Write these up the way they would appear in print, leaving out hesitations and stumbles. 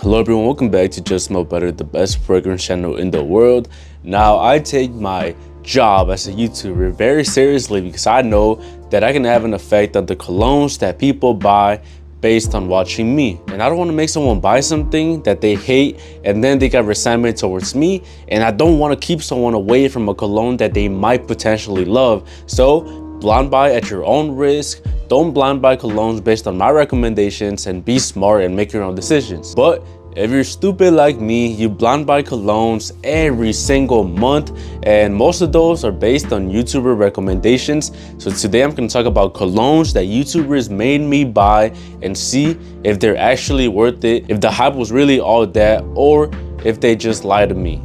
Hello everyone, welcome back to Just Smell Better, the best fragrance channel in the world. Now, I take my job as a YouTuber very seriously because I know that I can have an effect on the colognes that people buy based on watching me. And I don't want to make someone buy something that they hate and then they got resentment towards me. And I don't want to keep someone away from a cologne that they might potentially love. So blind buy at your own risk. Don't blind buy colognes based on my recommendations, and be smart and make your own decisions. But if you're stupid like me, you blind buy colognes every single month, and most of those are based on YouTuber recommendations. So today I'm going to talk about colognes that YouTubers made me buy and see if they're actually worth it, if the hype was really all that, or if they just lied to me.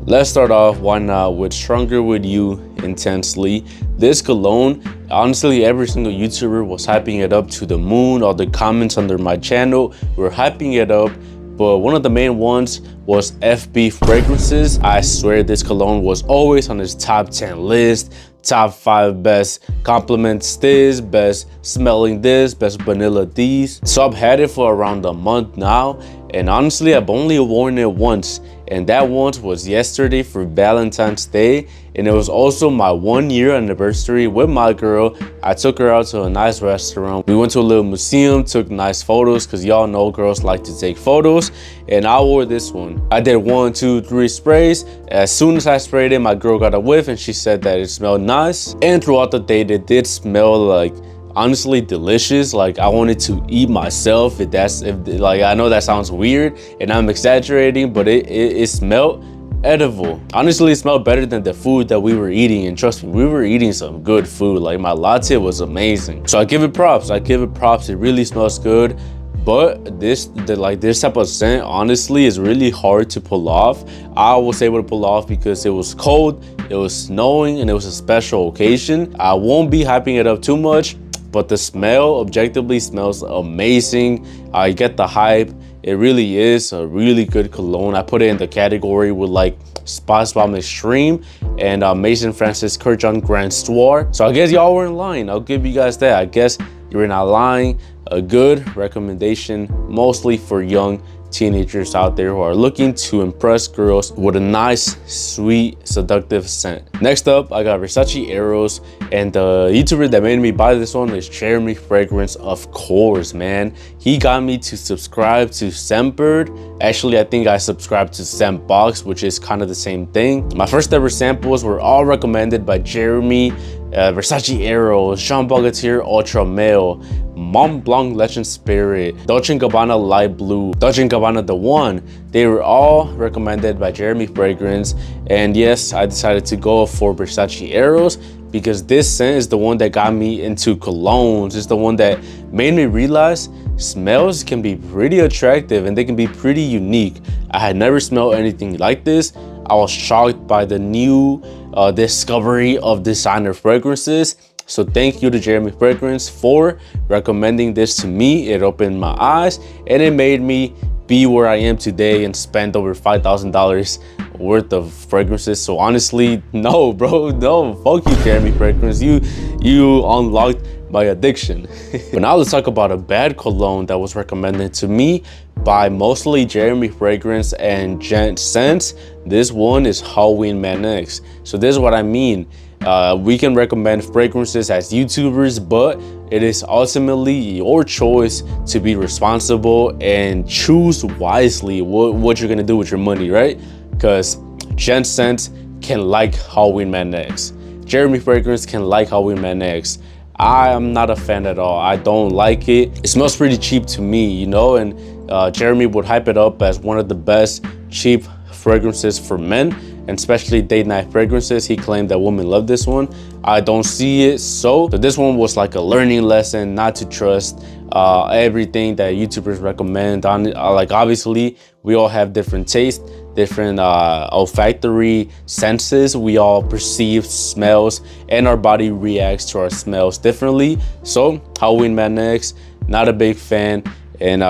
Let's start off, why not, with Stronger With You Intensely. This cologne, honestly, every single YouTuber was hyping it up to the moon. All the comments under my channel were hyping it up. But one of the main ones was FBfragramces. I swear this cologne was always on his top 10 list. Top 5 best compliments this, best smelling this, best vanilla these. So I've had it for around a month now. And honestly, I've only worn it once. And that once was yesterday for Valentine's Day. And it was also my 1-year anniversary with my girl. I took her out to a nice restaurant. We went to a little museum, took nice photos, because y'all know girls like to take photos. And I wore this one. I did 1, 2, 3 sprays. As soon as I sprayed it, my girl got a whiff and she said that it smelled nice. And throughout the day, it did smell like honestly delicious. Like I wanted to eat myself. Like I know that sounds weird and I'm exaggerating, but it smelled edible. Honestly, it smelled better than the food that we were eating, and trust me, we were eating some good food. Like my latte was amazing, so I give it props. It really smells good. But this type of scent honestly is really hard to pull off. I was able to pull off because it was cold, it was snowing, and it was a special occasion. I won't be hyping it up too much, but the smell objectively smells amazing. I get the hype. It really is a really good cologne. I put it in the category with like Spot Bomb Extreme and Maison Francis Kurkdjian Grand Soir. So I guess y'all were in line. I'll give you guys that. I guess you're not lying. A good recommendation, mostly for young teenagers out there who are looking to impress girls with a nice, sweet, seductive scent. Next up, I got Versace Eros, and the YouTuber that made me buy this one is Jeremy Fragrance, of course, man. He got me to subscribe to Scentbird. Actually, I think I subscribed to Scentbox, which is kind of the same thing. My first ever samples were all recommended by Jeremy. Versace Eros, Jean Bogatir Ultra Male, Mont Blanc Legend Spirit, Dolce & Gabbana Light Blue, Dolce & Gabbana The One. They were all recommended by Jeremy Fragrance. And yes, I decided to go for Versace Eros because this scent is the one that got me into colognes. It's the one that made me realize smells can be pretty attractive and they can be pretty unique. I had never smelled anything like this. I was shocked by the new discovery of designer fragrances. So thank you to Jeremy Fragrance for recommending this to me. It opened my eyes and it made me be where I am today and spend over $5,000 worth of fragrances. So honestly, no, bro, no, fuck you, Jeremy Fragrance. You unlocked my addiction. But now let's talk about a bad cologne that was recommended to me by mostly Jeremy Fragrance and Gent scents. This one is Halloween Man X. So this is what I mean. We can recommend fragrances as YouTubers, but it is ultimately your choice to be responsible and choose wisely what you're gonna do with your money, right? Because Gent scents can like Halloween Man X. Jeremy Fragrance can like Halloween Man X. I am not a fan at all. I don't like it. It smells pretty cheap to me, you know, and Jeremy would hype it up as one of the best cheap fragrances for men, and especially date night fragrances. He claimed that women love this one. I don't see it. So this one was like a learning lesson not to trust everything that YouTubers recommend. Like obviously we all have different tastes, different olfactory senses. We all perceive smells and our body reacts to our smells differently. So Halloween Man X, not a big fan. and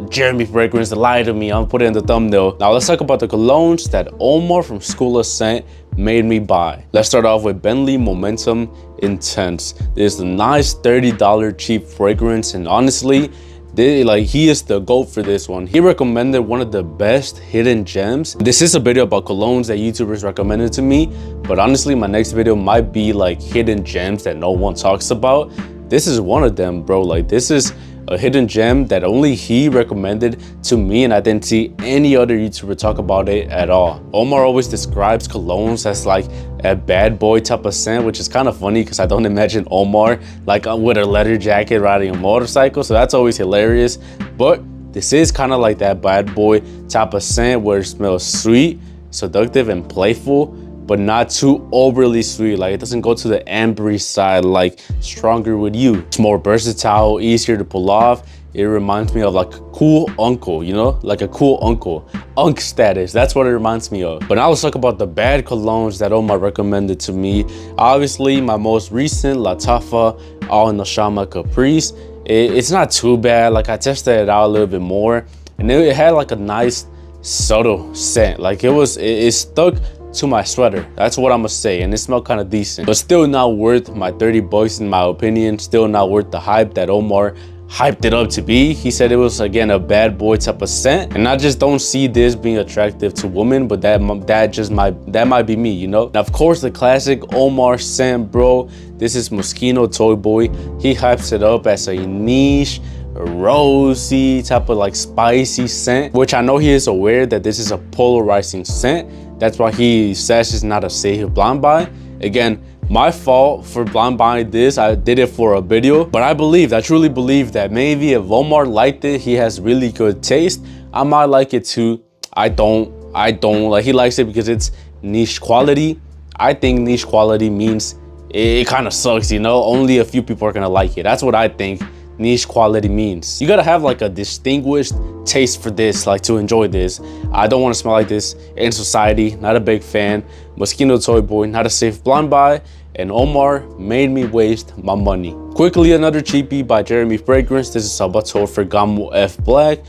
Jeremy Fragrance lied to me. I'm putting it in the thumbnail. Now let's talk about the colognes that Omar from School of Scent made me buy. Let's start off with Bentley Momentum Intense. This is a nice $30 cheap fragrance, and honestly, he is the GOAT for this one. He recommended one of the best hidden gems. This is a video about colognes that YouTubers recommended to me, but honestly, my next video might be like hidden gems that no one talks about. This is one of them, bro. Like, this is a hidden gem that only he recommended to me, and I didn't see any other YouTuber talk about it at all. Omar always describes colognes as like a bad boy type of scent, which is kind of funny because I don't imagine Omar like with a leather jacket riding a motorcycle, so that's always hilarious. But this is kind of like that bad boy type of scent where it smells sweet, seductive, and playful, but not too overly sweet. Like, it doesn't go to the ambery side like Stronger With You. It's more versatile, easier to pull off. It reminds me of like a cool uncle, you know, like a cool uncle. Unk status, that's what it reminds me of. But now let's talk about the bad colognes that Omar recommended to me. Obviously, my most recent, Lattafa All Nashama Caprice. It's not too bad. Like, I tested it out a little bit more, and it had like a nice subtle scent. Like, it stuck to my sweater, that's what I'm gonna say, and it smelled kind of decent, but still not worth my 30 bucks in my opinion. Still not worth the hype that Omar hyped it up to be. He said it was, again, a bad boy type of scent, and I just don't see this being attractive to women, but that might be me, you know. Now, of course, the classic Omar scent, bro. This is Moschino Toy Boy. He hypes it up as a niche, rosy type of like spicy scent, which I know he is aware that this is a polarizing scent. That's why he says it's not a safe blind buy. Again, my fault for blind buying this. I did it for a video, but I truly believe that maybe if Omar liked it, he has really good taste. I might like it too. I don't. Like, he likes it because it's niche quality. I think niche quality means it kind of sucks, you know? Only a few people are gonna like it. That's what I think niche quality means. You gotta have like a distinguished taste for this, like, to enjoy this. I don't want to smell like this in society. Not a big fan. Moschino Toy Boy, not a safe blind buy, and Omar made me waste my money. Quickly, another cheapie by Jeremy Fragrance. This is Salvatore Ferragamo F Black.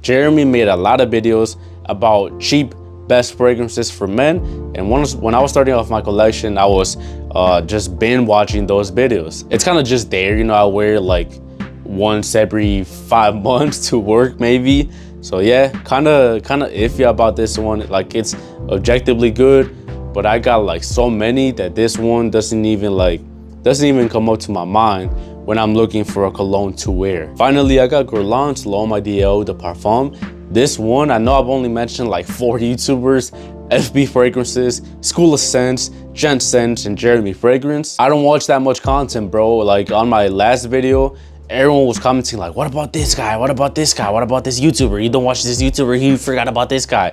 Jeremy made a lot of videos about cheap best fragrances for men, and when I was starting off my collection, I was just binge watching those videos. It's kind of just there, you know. I wear like once every 5 months to work maybe, so yeah, kind of iffy about this one. Like, it's objectively good, but I got like so many that this one doesn't even come up to my mind when I'm looking for a cologne to wear. Finally, I got Guerlain's Lhomme Idéal de Parfum. This one, I know I've only mentioned like 4 YouTubers: FBfragramces, School of Scents, Gent Scents, and Jeremy Fragrance. I don't watch that much content, bro. Like, on my last video, everyone was commenting like, what about this guy? What about this guy? What about this YouTuber? You don't watch this YouTuber, you forgot about this guy.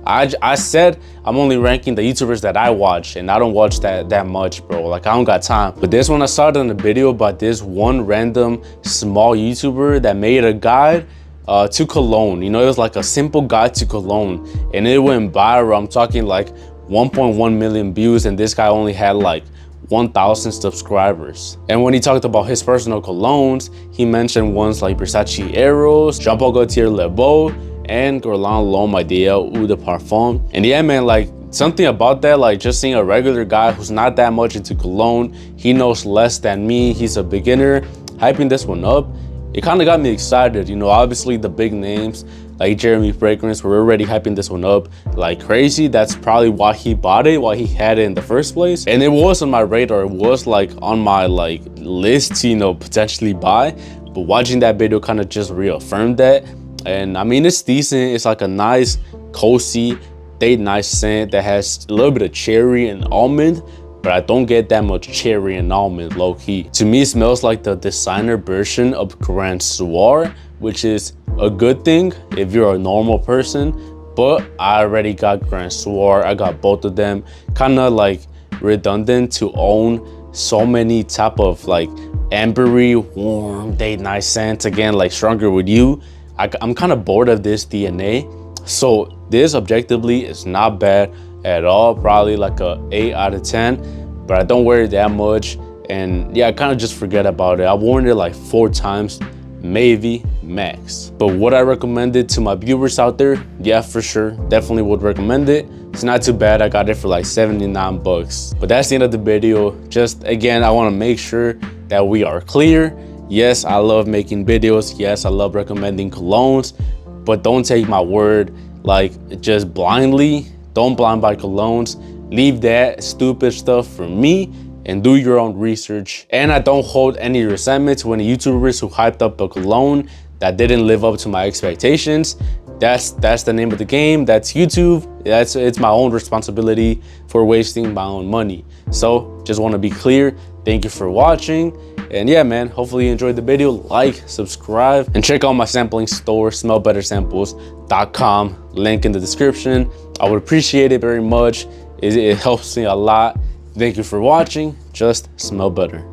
I said I'm only ranking the YouTubers that I watch, and I don't watch that much, bro. Like, I don't got time. But this one, I saw it in a video about this one random small YouTuber that made a guide to cologne. You know, it was like a simple guide to cologne, and it went viral. I'm talking like 1.1 million views, and this guy only had like 1,000 subscribers. And when he talked about his personal colognes, he mentioned ones like Versace Eros, Jean Paul Gaultier Le Beau, and Guerlain Lhomme Idéal Eau de Parfum. And yeah, man, like, something about that, like, just seeing a regular guy who's not that much into cologne, he knows less than me, he's a beginner, hyping this one up, it kind of got me excited. You know, obviously the big names like Jeremy Fragrance were already hyping this one up like crazy. That's probably why he bought it, why he had it in the first place. And it was on my radar, it was like on my like list to, you know, potentially buy. But watching that video kind of just reaffirmed that. And I mean, it's decent. It's like a nice, cozy, date night scent that has a little bit of cherry and almond, but I don't get that much cherry and almond, low-key. To me, it smells like the designer version of Grand Soir, which is a good thing if you're a normal person, but I already got Grand Soir. I got both of them. Kind of like redundant to own so many type of like ambery, warm, date night scents. Again, like Stronger With You. I'm kind of bored of this DNA. So this objectively is not bad at all, probably like a 8 out of 10, but I don't wear it that much, and yeah, I kind of just forget about it. I've worn it like 4 times maybe max. But would I recommend it to my viewers out there? Yeah, for sure, definitely would recommend it. It's not too bad. I got it for like 79 bucks. But that's the end of the video. Just again, I want to make sure that we are clear. Yes, I love making videos. Yes, I love recommending colognes, but don't take my word like just blindly. Don't blind buy colognes. Leave that stupid stuff for me and do your own research. And I don't hold any resentment to any YouTubers who hyped up a cologne that didn't live up to my expectations. That's the name of the game. That's YouTube. It's my own responsibility for wasting my own money. So just want to be clear. Thank you for watching. And yeah, man, hopefully you enjoyed the video. Like, subscribe, and check out my sampling store, smellbettersamples.com. Link in the description. I would appreciate it very much. It helps me a lot. Thank you for watching. Just smell better.